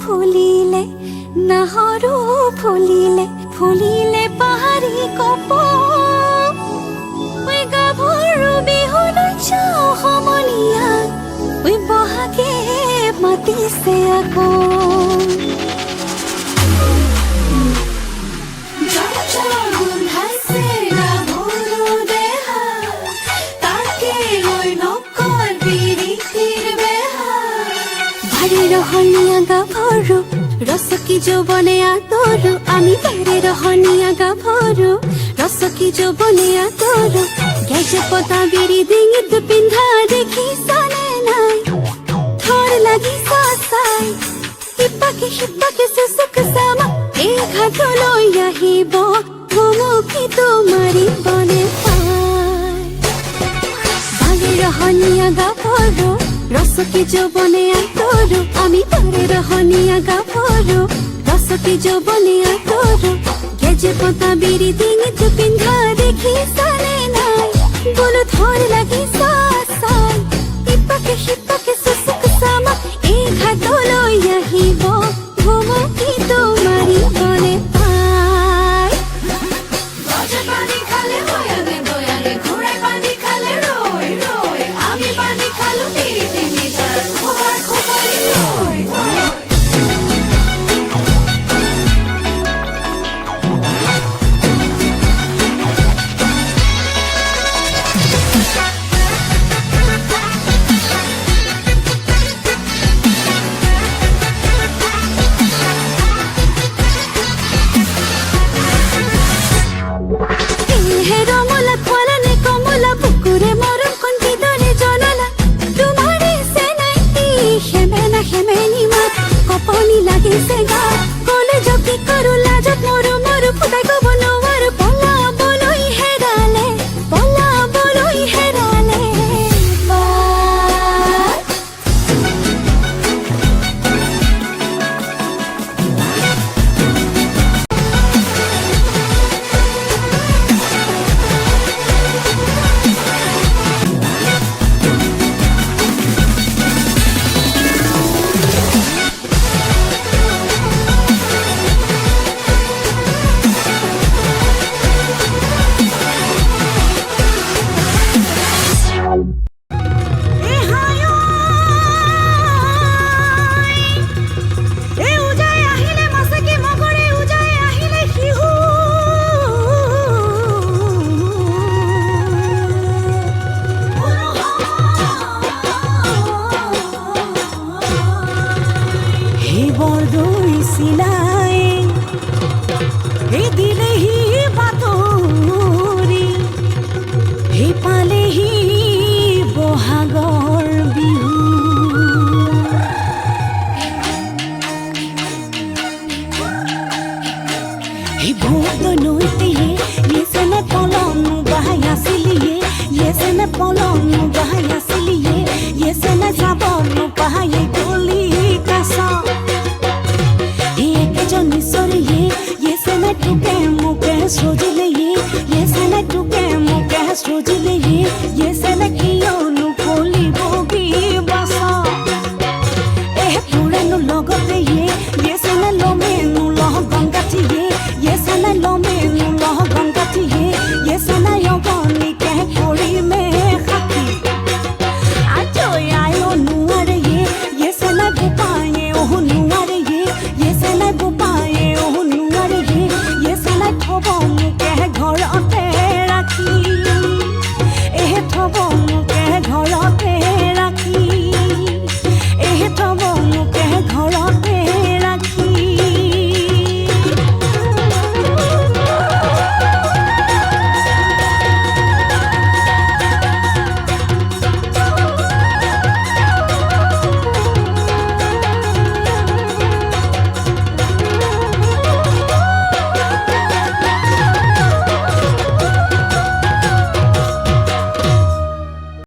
ফুলিলে নাহৰো ফুলিলে ফুলিলে পাহাৰী কপৌ ঐ গাভৰু বিহুলৈ যাওঁ সমনীয়া ঐ বহাগে মাতিছে আকৌ ৰহনীয়া গাভৰু ৰসকি যৌৱনে আদৰো আমি বাৰে ৰহনীয়া গাভৰু ৰসকি যৌৱনে আদৰো গেজে পতা বিৰি ডিঙিত পিন্ধা দেখিছানে নাই থৰ লাগিছা চাই সিপাকে চুচুক চামা এই ঘাটলৈ আহিব ভুমুকি তোমাৰিবনে পাই বাৰে ৰহনীয়া গাভৰু ৰসকি যৌবনে আদৰো আমি বাৰে ৰহনীয়া গাভৰু ৰসকি যৌবনে আদৰো গেজে পতা বিৰি ডিঙিত পিন্ধা দেখিছানে নাই বোলো থৰ লাগিছা চাই সিপাকে চুচুক চামা এই ঘাটলৈ আহিব ভুমুকি তোমাৰিবনে পাই গজে পানী খালে বয়াগে বয়াগে ঘোঁৰাই পানী খালে ৰৈ ৰৈ আমি পানী খালো লাগিছে গা কলেজ কি কৰো লাজত মৰো মৰো ফুটাই কব নোৱাৰো পলাবলৈ হেৰালে Polong bahaya siliye, yes and I sabon bahaya goli.